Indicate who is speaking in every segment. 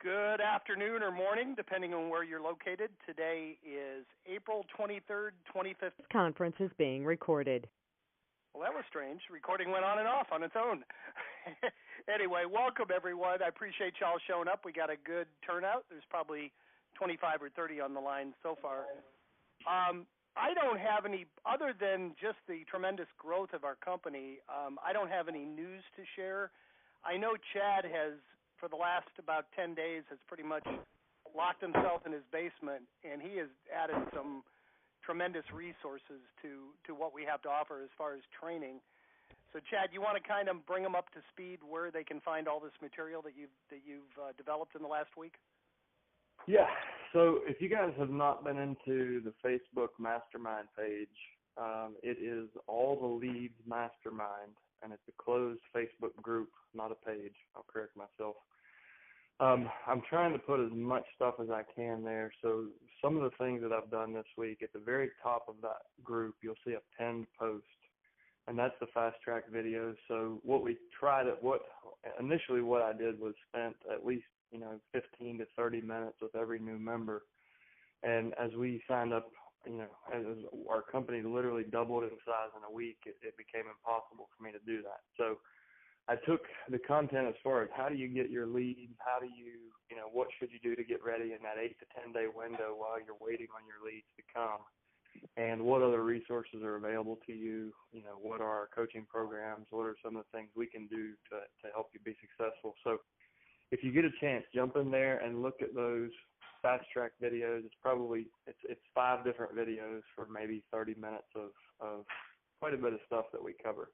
Speaker 1: Good afternoon or morning, depending on where you're located. Today is April 23rd, 25th.
Speaker 2: This conference is being recorded.
Speaker 1: Well, that was strange. Recording went on and off on its own. Anyway, welcome, everyone. I appreciate y'all showing up. We got a good turnout. There's probably 25 or 30 on the line so far. I don't have any, other than just the tremendous growth of our company, I don't have any news to share. I know Chad has, for the last about 10 days, has pretty much locked himself in his basement, and he has added some tremendous resources to what we have to offer as far as training. So, Chad, you want to kind of bring them up to speed where they can find all this material that you've developed in the last week?
Speaker 3: Yeah. So if you guys have not been into the Facebook Mastermind page, it is All the Leads Mastermind, and it's a closed Facebook group, not a page. I'll correct myself. I'm trying to put as much stuff as I can there. So some of the things that I've done this week, at the very top of that group, you'll see a pinned post, and that's the fast track videos. So what I did was spent at least 15 to 30 minutes with every new member. And as we signed up, as our company literally doubled in size in a week, it became impossible for me to do that. So I took the content as far as how do you get your leads, how do you, what should you do to get ready in that 8 to 10 day window while you're waiting on your leads to come, and what other resources are available to you, what are our coaching programs, what are some of the things we can do to help you be successful. So if you get a chance, jump in there and look at those fast track videos. It's 5 different videos for maybe 30 minutes of quite a bit of stuff that we cover.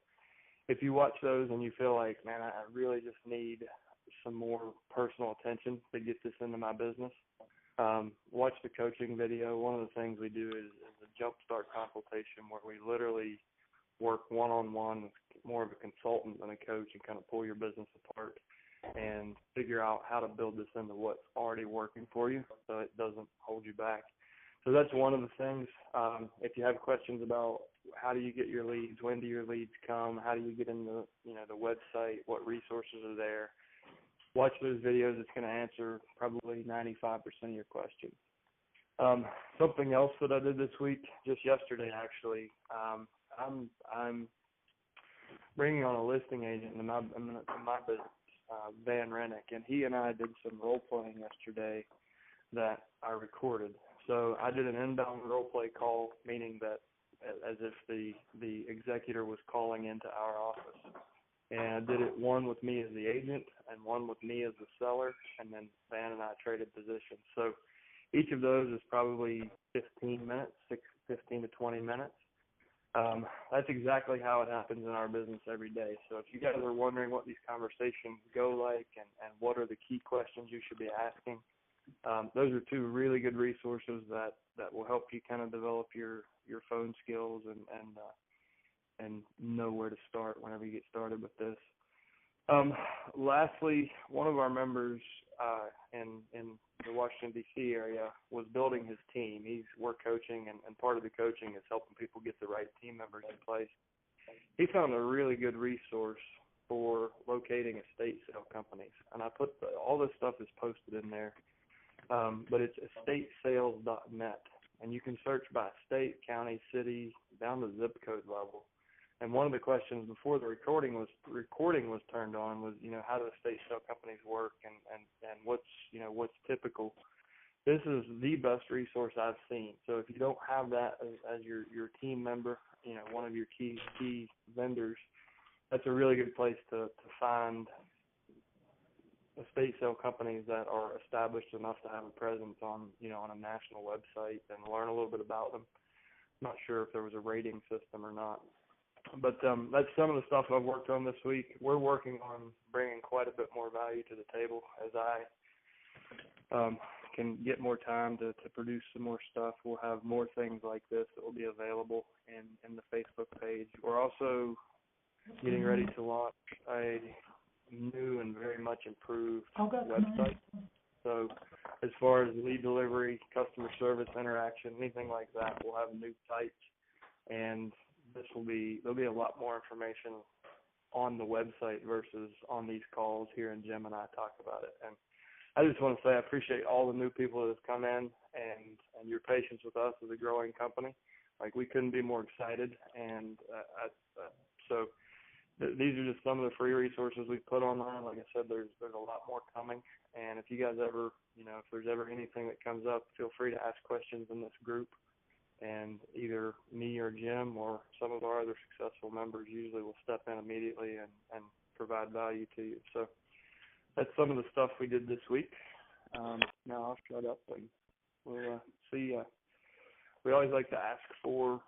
Speaker 3: If you watch those and you feel like, man, I really just need some more personal attention to get this into my business, watch the coaching video. One of the things we do is a jumpstart consultation where we literally work one-on-one with more of a consultant than a coach and kind of pull your business apart and figure out how to build this into what's already working for you so it doesn't hold you back. So that's one of the things. If you have questions about how do you get your leads, when do your leads come, how do you get in the website, what resources are there, watch those videos. It's going to answer probably 95% of your questions. Something else that I did this week, just yesterday actually, I'm bringing on a listing agent in my business, Van Rennick, and he and I did some role playing yesterday that I recorded. So I did an inbound role play call, meaning that as if the executor was calling into our office. And I did it one with me as the agent and one with me as the seller, and then Van and I traded positions. So each of those is probably 15 minutes, 15 to 20 minutes. That's exactly how it happens in our business every day. So if you guys are wondering what these conversations go like and what are the key questions you should be asking, those are 2 really good resources that will help you kind of develop your phone skills and know where to start whenever you get started with this. Lastly, one of our members in the Washington, D.C. area was building his team. We're coaching, and part of the coaching is helping people get the right team members in place. He found a really good resource for locating estate sale companies, and I put all this stuff is posted in there, but it's estatesales.net, and you can search by state, county, city, down to zip code level. And one of the questions before the recording was turned on was, how do estate sale companies work and what's typical. This is the best resource I've seen. So if you don't have that as your team member, one of your key vendors, that's a really good place to find estate sale companies that are established enough to have a presence on a national website and learn a little bit about them. I'm not sure if there was a rating system or not. But that's some of the stuff I've worked on this week. We're working on bringing quite a bit more value to the table as I can get more time to produce some more stuff. We'll have more things like this that will be available in the Facebook page. We're also getting ready to launch a new and very much improved website. So as far as lead delivery, customer service interaction, anything like that, we'll have new sites, and there'll be a lot more information on the website versus on these calls here, and Jim and I talk about it. And I just want to say I appreciate all the new people that have come in and your patience with us as a growing company. Like, we couldn't be more excited, and so these are just some of the free resources we've put online. Like I said, there's a lot more coming, and if you guys ever, if there's ever anything that comes up, feel free to ask questions in this group, and either me or Jim or some of our other successful members usually will step in immediately and provide value to you. So that's some of the stuff we did this week. Now I'll shut up and we'll see. We always like to ask for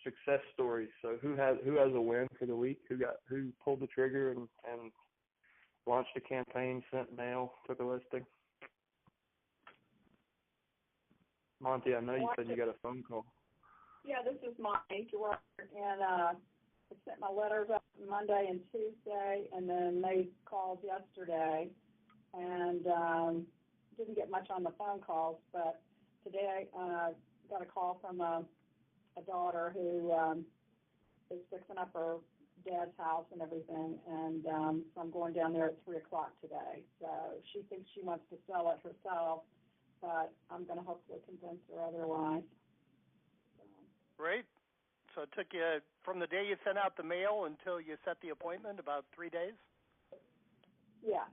Speaker 3: success stories. So who has a win for the week? Who pulled the trigger and launched a campaign, sent mail, took a listing? Monty, I know you said you got a phone call.
Speaker 4: Yeah, this is Monty, and I sent my letters up Monday and Tuesday, and then they called yesterday, and didn't get much on the phone calls, but today I got a call from a daughter who is fixing up her dad's house and everything, and so I'm going down there at 3 o'clock today. So she thinks she wants to sell it herself, but I'm going to hopefully convince her otherwise.
Speaker 1: Great. So it took you from the day you sent out the mail until you set the appointment, about 3 days?
Speaker 4: Yeah.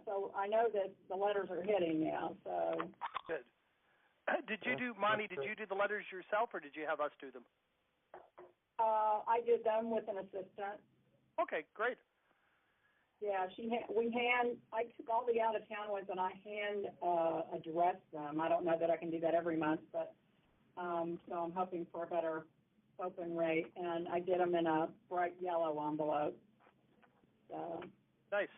Speaker 4: So I know that the letters are hitting now, so.
Speaker 1: Good. Did you do the letters yourself, or did you have us do them?
Speaker 4: I did them with an assistant.
Speaker 1: Okay, great.
Speaker 4: Yeah, I took all the out-of-town ones and I hand address them. I don't know that I can do that every month, but so I'm hoping for a better open rate. And I did them in a bright yellow envelope. So. Nice.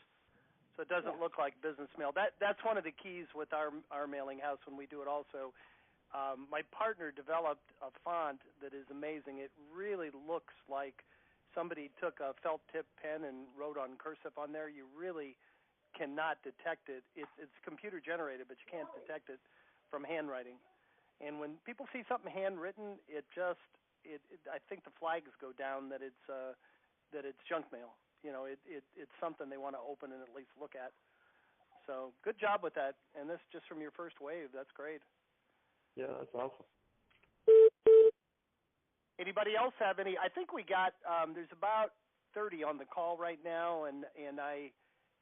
Speaker 1: So it doesn't look like business mail. That's one of the keys with our mailing house when we do it also. My partner developed a font that is amazing. It really looks like somebody took a felt tip pen and wrote on cursive on there. You really cannot detect it. It's computer generated, but you can't detect it from handwriting. And when people see something handwritten, I think the flags go down that it's junk mail. It's something they want to open and at least look at. So good job with that. And this just from your first wave. That's great.
Speaker 3: Yeah, that's awesome.
Speaker 1: Anybody else have any? I think we got, there's about 30 on the call right now, and I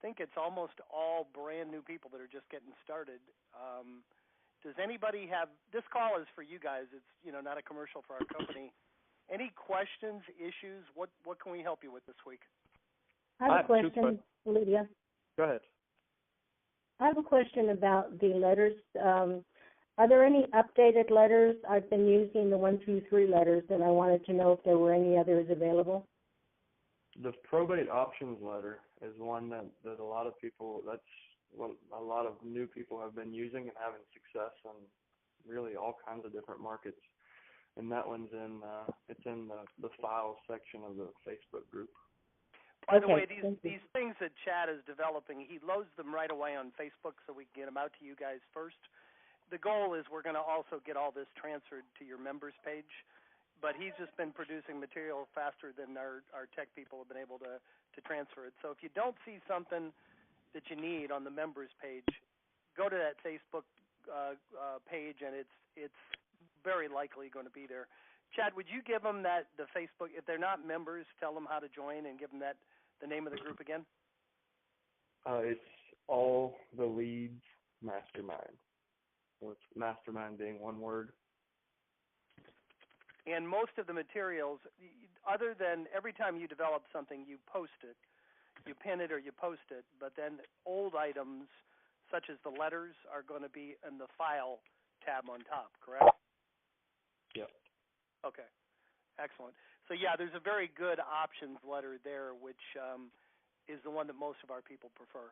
Speaker 1: think it's almost all brand new people that are just getting started. Does anybody have, this call is for you guys. It's, not a commercial for our company. Any questions, issues? What can we help you with this week?
Speaker 5: I have a question, Lydia.
Speaker 3: Go ahead.
Speaker 5: I have a question about the letters. Are there any updated letters? I've been using the 1 through 3 letters, and I wanted to know if there were any others available.
Speaker 3: The probate options letter is one that a lot of people, that's what a lot of new people have been using and having success in really all kinds of different markets. And that one's it's in the files section of the Facebook group.
Speaker 1: By the way, these things that Chad is developing, he loads them right away on Facebook so we can get them out to you guys first. The goal is we're going to also get all this transferred to your members page, but he's just been producing material faster than our tech people have been able to transfer it. So if you don't see something that you need on the members page, go to that Facebook page, and it's very likely going to be there. Chad, would you give them the Facebook, if they're not members, tell them how to join and give them the name of the group again?
Speaker 3: It's All the Leads Mastermind. So it's Mastermind being one word.
Speaker 1: And most of the materials, other than every time you develop something, you post it. You pin it or you post it. But then old items, such as the letters, are going to be in the file tab on top, correct?
Speaker 3: Yep.
Speaker 1: Okay. Excellent. So, yeah, there's a very good options letter there, which is the one that most of our people prefer.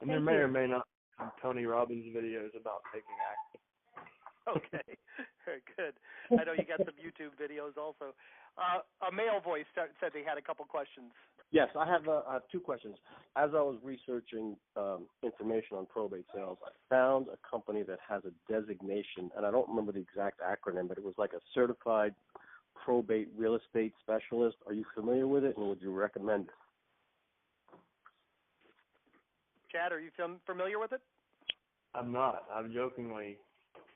Speaker 3: And there may or may not be Tony Robbins videos about taking action.
Speaker 1: Okay. Very good. I know you got some YouTube videos also. A male voice said they had a couple questions.
Speaker 6: Yes, I have 2 questions. As I was researching information on probate sales, I found a company that has a designation, and I don't remember the exact acronym, but it was like a certified probate real estate specialist. Are you familiar with it, and would you recommend it?
Speaker 1: Chad, are you familiar with it?
Speaker 3: I'm not. I've jokingly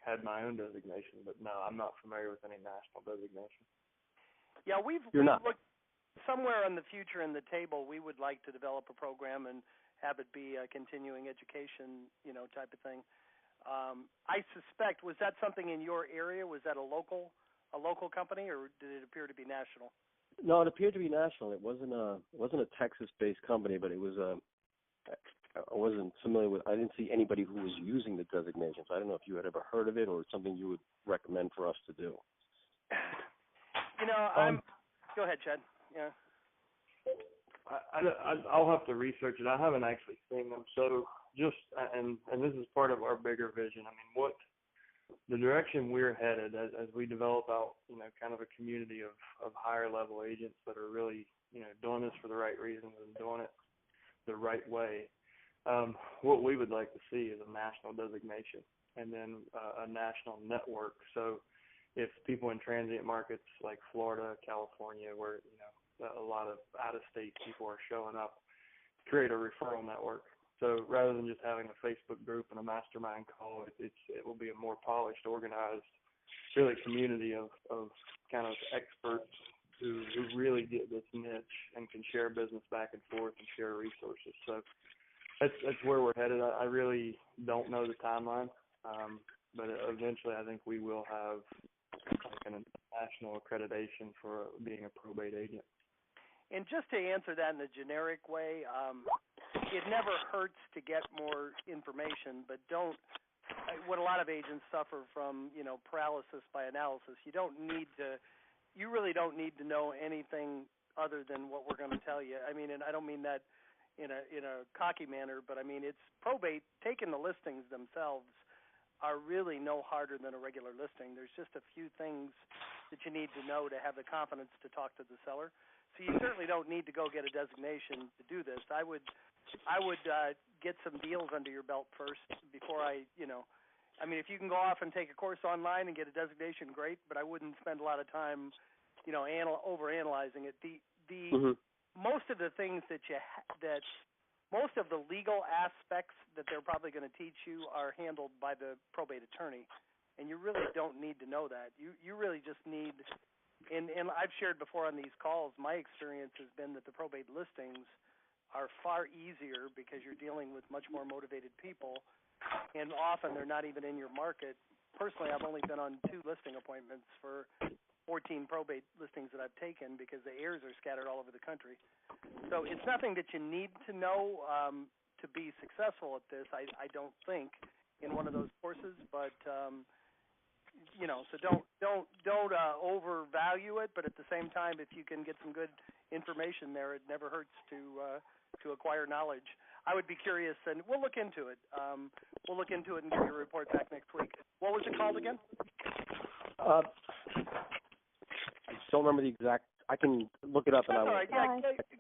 Speaker 3: had my own designation, but no, I'm not familiar with any national designation.
Speaker 1: Yeah, we've looked somewhere in the future in the table. We would like to develop a program and have it be a continuing education, type of thing. I suspect, was that something in your area? Was that a local company, or did it appear to be national?
Speaker 6: No, it appeared to be national. It wasn't a Texas-based company, but it was I wasn't familiar with. I didn't see anybody who was using the designations. I don't know if you had ever heard of it or it's something you would recommend for us to do.
Speaker 1: Go ahead, Chad. Yeah.
Speaker 3: I'll have to research it. I haven't actually seen them. So and this is part of our bigger vision. I mean, what the direction we're headed as we develop out, kind of a community of higher level agents that are really, doing this for the right reasons and doing it the right way. What we would like to see is a national designation and then a national network. So if people in transient markets like Florida, California, where, a lot of out-of-state people are showing up, create a referral network. So rather than just having a Facebook group and a mastermind call, it will be a more polished, organized, really community of kind of experts who really get this niche and can share business back and forth and share resources. So that's where we're headed. I really don't know the timeline, but eventually I think we will have like an national accreditation for being a probate agent.
Speaker 1: And just to answer that in a generic way, it never hurts to get more information, but what a lot of agents suffer from, paralysis by analysis. You really don't need to know anything other than what we're going to tell you. I mean, and I don't mean that in a cocky manner, but I mean, it's probate, taking the listings themselves are really no harder than a regular listing. There's just a few things that you need to know to have the confidence to talk to the seller. So you certainly don't need to go get a designation to do this. I would get some deals under your belt first before I mean, if you can go off and take a course online and get a designation, great, but I wouldn't spend a lot of time, overanalyzing it. Most of the things most of the legal aspects that they're probably going to teach you are handled by the probate attorney, and you really don't need to know that. You really just need. And I've shared before on these calls, my experience has been that the probate listings are far easier because you're dealing with much more motivated people, and often they're not even in your market. Personally, I've only been on 2 listing appointments for 14 probate listings that I've taken because the heirs are scattered all over the country. So it's nothing that you need to know to be successful at this, I don't think, in one of those courses, but so don't overvalue it, but at the same time, if you can get some good information there, it never hurts to acquire knowledge. I would be curious, and we'll look into it. We'll look into it and give you a report back next week. What was it called again?
Speaker 6: I don't remember the exact. I can look it up and I will.
Speaker 1: All right.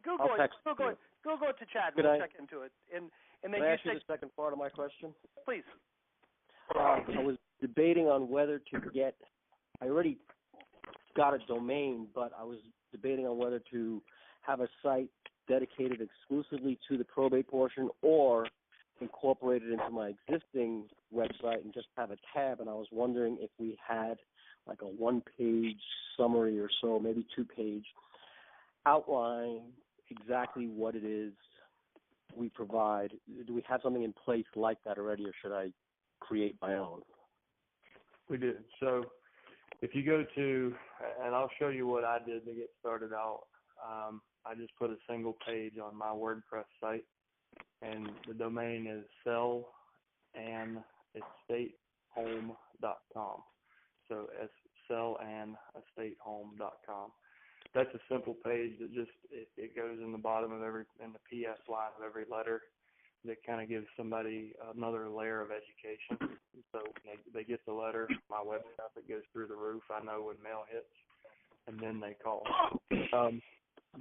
Speaker 1: Google it to Chad. We'll check into it. And then
Speaker 6: can I ask you the second part of my question?
Speaker 1: Please.
Speaker 6: I was debating on whether to get. I already got a domain, but I was debating on whether to have a site dedicated exclusively to the probate portion or incorporate it into my existing website and just have a tab. And I was wondering if we had like a 1-page summary or so, maybe 2-page outline exactly what it is we provide. Do we have something in place like that already, or should I create my own?
Speaker 3: We do. So if you go to, and I'll show you what I did to get started out. I just put a single page on my WordPress site, and the domain is sellandestatehome.com. So sellandestatehome.com. That's a simple page that just it goes in the bottom of in the PS line of every letter that kind of gives somebody another layer of education. So they get the letter, my web traffic goes through the roof. I know when mail hits, and then they call.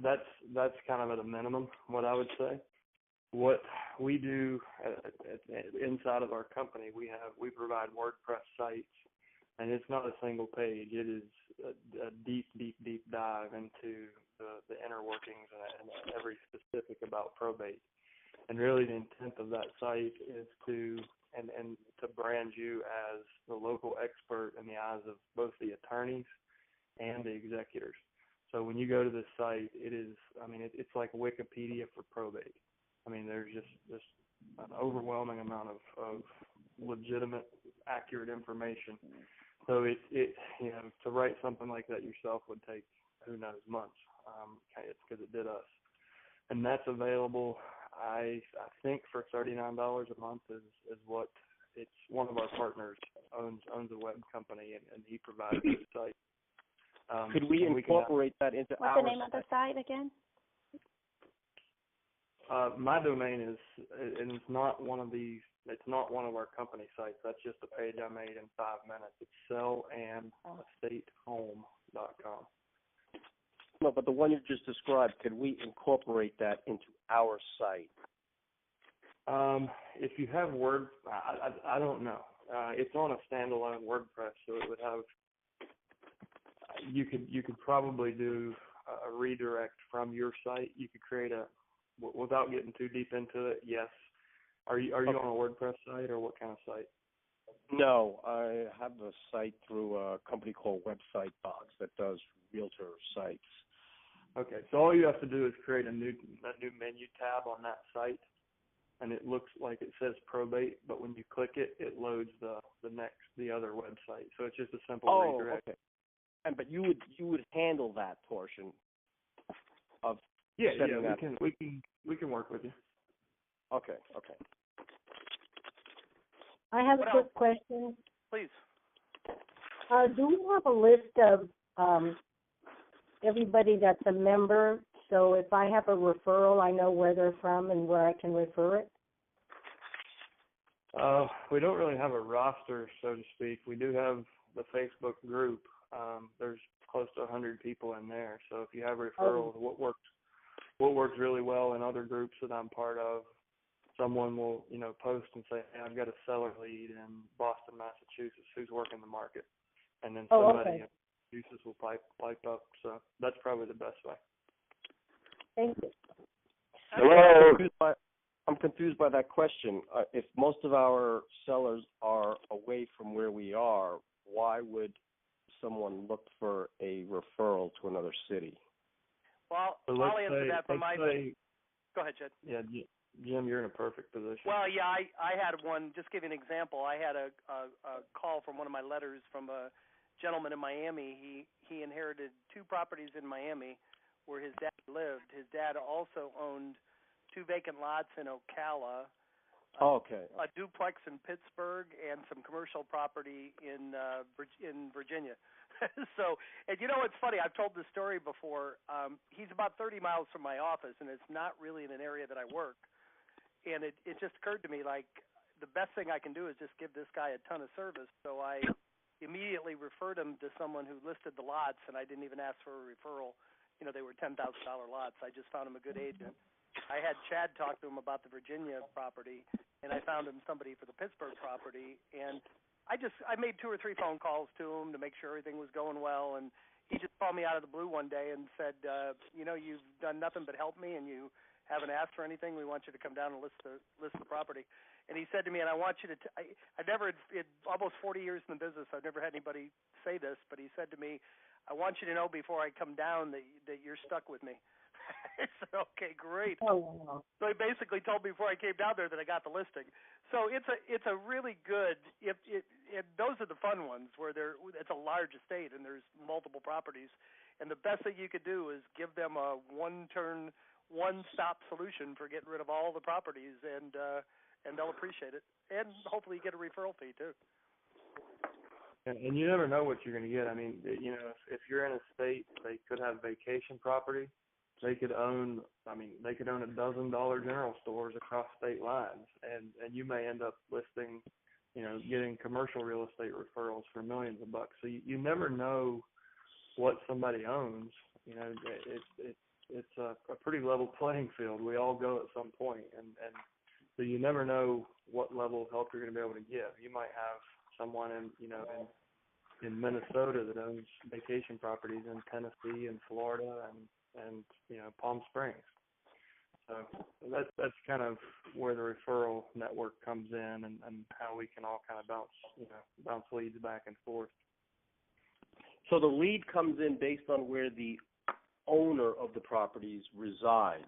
Speaker 3: That's kind of at a minimum what I would say. What we do inside of our company, we provide WordPress sites, and it's not a single page. It is a deep dive into the inner workings and every specific about probate. And really the intent of that site is to and to brand you as the local expert in the eyes of both the attorneys and the executors. So when you go to this site, it's like Wikipedia for probate. I mean, there's just an overwhelming amount of legitimate, accurate information. So it to write something like that yourself would take who knows months. It's because it did us, and that's available. I think for $39 a month is what it's. One of our partners owns a web company, and he provides the site.
Speaker 6: Could we incorporate that into
Speaker 7: What's
Speaker 6: our
Speaker 7: the name of the site again?
Speaker 3: My domain is, and it's not one of these. It's not one of our company sites. That's just a page I made in 5 minutes. It's sellandstatehome.com.
Speaker 6: No, but the one you just described, could we incorporate that into our site?
Speaker 3: If you have Word, I don't know. It's on a standalone WordPress, so it would have. You could probably do a redirect from your site. You could create without getting too deep into it. Yes. Are you on a WordPress site, or what kind of site?
Speaker 6: No, I have a site through a company called Website Box that does realtor sites.
Speaker 3: Okay, so all you have to do is create a new menu tab on that site, and it looks like it says probate, but when you click it, it loads the other website. So it's just a simple redirect.
Speaker 6: Okay. But you would handle that portion of setting that.
Speaker 3: We can work with you.
Speaker 6: Okay.
Speaker 5: I have a
Speaker 1: What
Speaker 5: quick
Speaker 1: else?
Speaker 5: question.
Speaker 1: Please.
Speaker 5: Do we have a list of everybody that's a member? So if I have a referral, I know where they're from and where I can refer it?
Speaker 3: We don't really have a roster, so to speak. We do have the Facebook group. There's close to 100 people in there. So if you have referrals, what works really well in other groups that I'm part of, someone will, post and say, hey, I've got a seller lead in Boston, Massachusetts who's working the market. And then somebody in Massachusetts will pipe up. So that's probably the best way.
Speaker 5: Thank you.
Speaker 6: Hello. I'm confused by that question. If most of our sellers are away from where we are, why would someone look for a referral to another city?
Speaker 1: Well,
Speaker 3: So
Speaker 1: I'll answer that from my side. Go ahead, Jed.
Speaker 3: Yeah, Jim, you're in a perfect position.
Speaker 1: Well, yeah, I had one. Just give you an example. I had a call from one of my letters from a gentleman in Miami. He inherited 2 properties in Miami where his dad lived. His dad also owned 2 vacant lots in Ocala, a duplex in Pittsburgh, and some commercial property in Virginia. So, and it's funny. I've told this story before. He's about 30 miles from my office, and it's not really in an area that I work. And it just occurred to me, like, the best thing I can do is just give this guy a ton of service. So I immediately referred him to someone who listed the lots, and I didn't even ask for a referral. They were $10,000 lots. I just found him a good agent. I had Chad talk to him about the Virginia property, and I found him somebody for the Pittsburgh property. And I made 2 or 3 phone calls to him to make sure everything was going well. And he just called me out of the blue one day and said, you've done nothing but help me, and you haven't asked for anything. We want you to come down and list the property. And he said to me, and I want you to, I've never, in almost 40 years in the business, I've never had anybody say this, but he said to me, I want you to know before I come down that you're stuck with me. I said, okay, great.
Speaker 5: Oh, wow.
Speaker 1: So he basically told me before I came down there that I got the listing. So it's a really good, those are the fun ones where it's a large estate and there's multiple properties. And the best thing you could do is give them a one-stop solution for getting rid of all the properties, and they'll appreciate it. And hopefully you get a referral fee too.
Speaker 3: And you never know what you're going to get. I mean, if you're in a state, they could have vacation property. They could own a dozen Dollar General stores across state lines, and you may end up listing, getting commercial real estate referrals for millions of bucks. So you never know what somebody owns. It's a pretty level playing field. We all go at some point, and so you never know what level of help you're going to be able to give. You might have someone in Minnesota that owns vacation properties in Tennessee and Florida and Palm Springs. So that's kind of where the referral network comes in, and how we can all kind of bounce leads back and forth.
Speaker 6: So the lead comes in based on where the owner of the properties resides.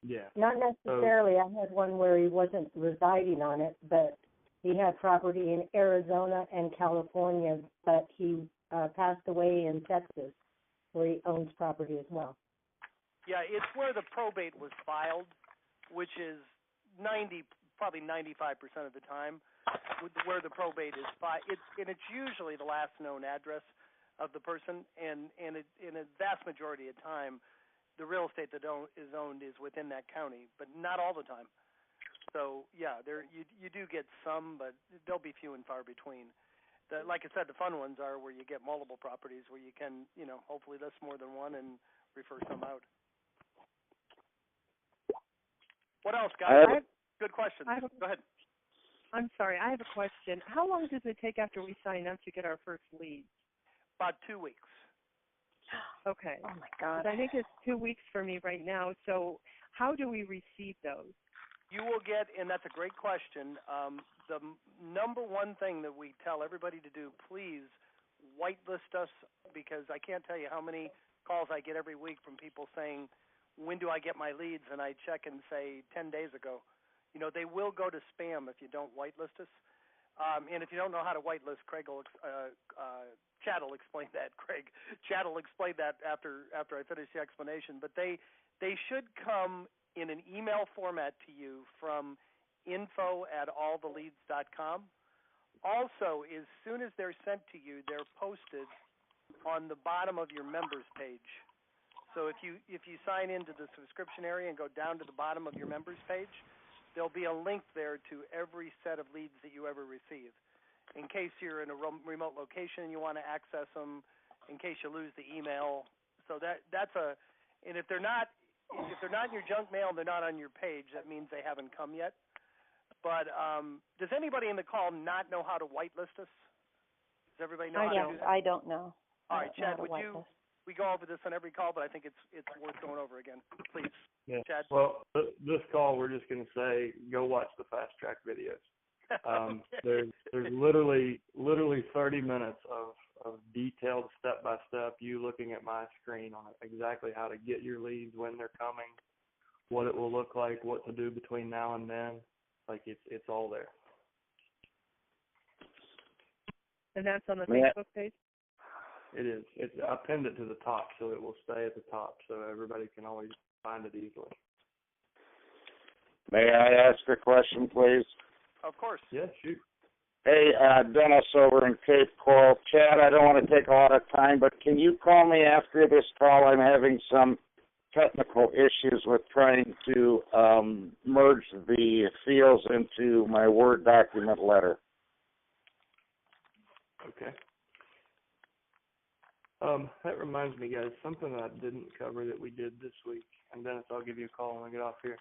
Speaker 3: Yeah.
Speaker 5: Not necessarily. I had one where he wasn't residing on it, but he had property in Arizona and California, but he passed away in Texas, where he owns property as well.
Speaker 1: Yeah, it's where the probate was filed, which is probably 95% of the time, where the probate is filed. It's usually the last known address of the person, and in a vast majority of time, the real estate that is owned is within that county, but not all the time. So yeah, you do get some, but they'll be few and far between. Like I said, the fun ones are where you get multiple properties, where you can, hopefully list more than one and refer some out. What else, guys? Good question. Go ahead.
Speaker 2: I'm sorry, I have a question. How long does it take after we sign up to get our first lead?
Speaker 1: About 2 weeks.
Speaker 2: Okay.
Speaker 5: Oh, my God.
Speaker 2: I think it's 2 weeks for me right now. So how do we receive those?
Speaker 1: You will get, and that's a great question, the number one thing that we tell everybody to do, please whitelist us, because I can't tell you how many calls I get every week from people saying, when do I get my leads? And I check and say 10 days ago. They will go to spam if you don't whitelist us. And if you don't know how to whitelist, Chad will explain that. Chad will explain that after I finish the explanation. But they should come in an email format to you from info@alltheleads.com. Also, as soon as they're sent to you, they're posted on the bottom of your members page. So if you sign into the subscription area and go down to the bottom of your members page, there'll be a link there to every set of leads that you ever receive. In case you're in a remote location and you want to access them, in case you lose the email. So and if they're not in your junk mail and they're not on your page, that means they haven't come yet. But does anybody in the call not know how to whitelist us? Does everybody know how to do that?
Speaker 7: I don't know.
Speaker 1: All right, Chad, we go over this on every call, but I think it's worth going over again. Please,
Speaker 3: yeah.
Speaker 1: Chad.
Speaker 3: Well, this call, we're just going to say, go watch the fast track videos. There's literally 30 minutes of detailed step-by-step, you looking at my screen on exactly how to get your leads, when they're coming, what it will look like, what to do between now and then. Like, it's all there.
Speaker 2: And that's on the Facebook page?
Speaker 3: It is. I pinned it to the top, so it will stay at the top, so everybody can always find it easily.
Speaker 8: May I ask a question, please?
Speaker 1: Of course.
Speaker 3: Yeah, shoot.
Speaker 8: Hey, Dennis over in Cape Coral. Chad, I don't want to take a lot of time, but can you call me after this call? I'm having some technical issues with trying to merge the fields into my Word document letter.
Speaker 3: Okay. That reminds me, guys, something that I didn't cover that we did this week, and Dennis, I'll give you a call when we get off here.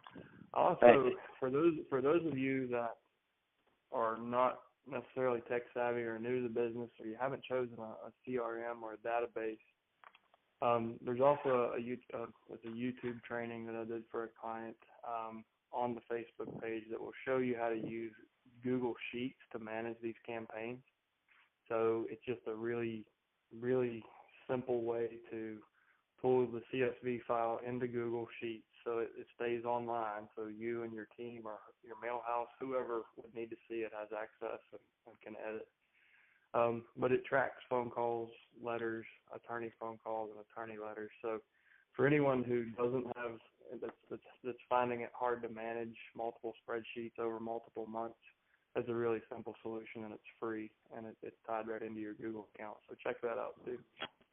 Speaker 3: Also, for those of you that are not necessarily tech savvy or new to the business, or you haven't chosen a CRM or a database, there's also a YouTube training that I did for a client on the Facebook page that will show you how to use Google Sheets to manage these campaigns. So it's just a really, really simple way to pull the CSV file into Google Sheets so it stays online, so you and your team or your mail house, whoever would need to see it, has access and can edit. But it tracks phone calls, letters, attorney phone calls, and attorney letters. So for anyone who doesn't have, that's finding it hard to manage multiple spreadsheets over multiple months, it's a really simple solution, and it's free, and it's tied right into your Google account. So check that out, too.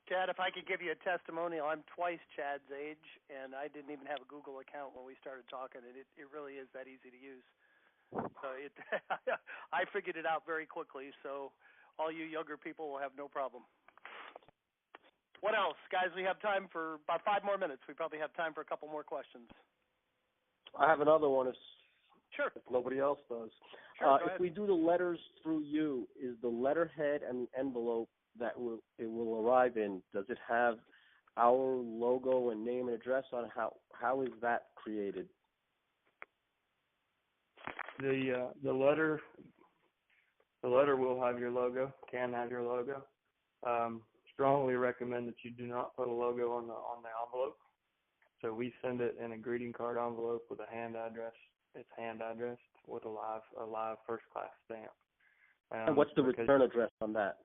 Speaker 1: Chad, if I could give you a testimonial, I'm twice Chad's age, and I didn't even have a Google account when we started talking, and it really is that easy to use. So I figured it out very quickly, so all you younger people will have no problem. What else? Guys, we have time for about 5 more minutes. We probably have time for a couple more questions.
Speaker 6: I have another one.
Speaker 1: Sure.
Speaker 6: If nobody else does.
Speaker 1: Sure,
Speaker 6: if we do the letters through you, is the letterhead and the envelope that it will arrive in, does it have our logo and name and address on how is that created?
Speaker 3: The letter will have your logo, can have your logo. Strongly recommend that you do not put a logo on the envelope. So we send it in a greeting card envelope with a hand address. It's hand addressed with a live first class stamp.
Speaker 6: And what's the return address on that?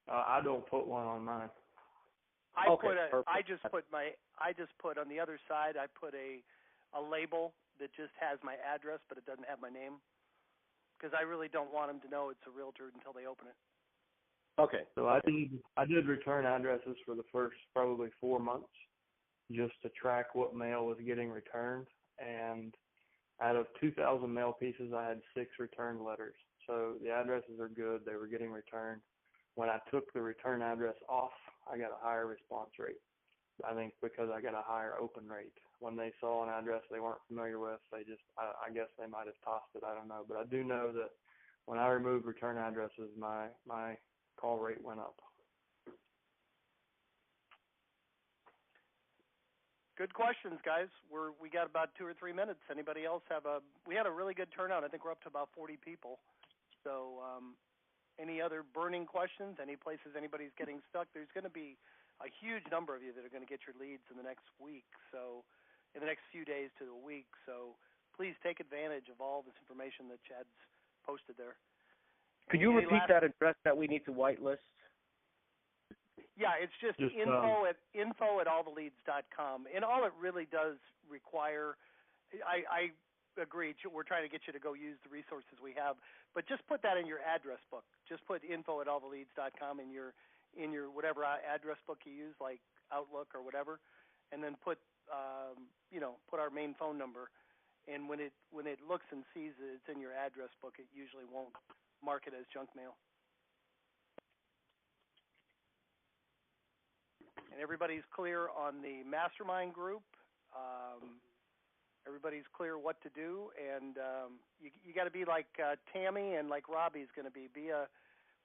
Speaker 3: I don't put one on mine.
Speaker 1: I just put on the other side. I put a label that just has my address, but it doesn't have my name, because I really don't want them to know it's a realtor until they open it.
Speaker 3: Okay. So I did return addresses for the first probably 4 months, just to track what mail was getting returned. And out of 2,000 mail pieces, I had 6 returned letters. So the addresses are good. They were getting returned. When I took the return address off, I got a higher response rate. I think because I got a higher open rate. When they saw an address they weren't familiar with, they just, I guess they might have tossed it. I don't know. But I do know that when I removed return addresses, my call rate went up.
Speaker 1: Good questions, guys. We got about 2 or 3 minutes. Anybody else we had a really good turnout. I think we're up to about 40 people. So any other burning questions, any places anybody's getting stuck? There's going to be a huge number of you that are going to get your leads in the next week, so in the next few days to a week. So please take advantage of all this information that Chad's posted there.
Speaker 6: Could you repeat that address that we need to whitelist?
Speaker 1: Yeah, it's just info at alltheleads.com. And all it really does require, I agree, we're trying to get you to go use the resources we have, but just put that in your address book. Just put info at alltheleads.com in your whatever address book you use, like Outlook or whatever, and then put put our main phone number. And when it looks and sees that it's in your address book, it usually won't mark it as junk mail. And everybody's clear on the Mastermind group. Everybody's clear what to do, and you got to be like Tammy and like Robbie's going to be.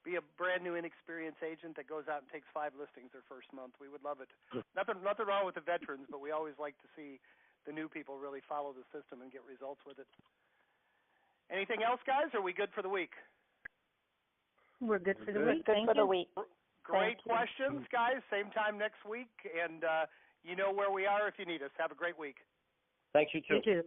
Speaker 1: Be a brand new inexperienced agent that goes out and takes 5 listings their first month. We would love it. Nothing wrong with the veterans, but we always like to see the new people really follow the system and get results with it. Anything else, guys? Are we good for the week?
Speaker 5: We're good for the week.
Speaker 7: Good for the week.
Speaker 1: Great questions, guys. Same time next week, and you know where we are if you need us. Have a great week.
Speaker 6: Thanks, you too.
Speaker 5: You too.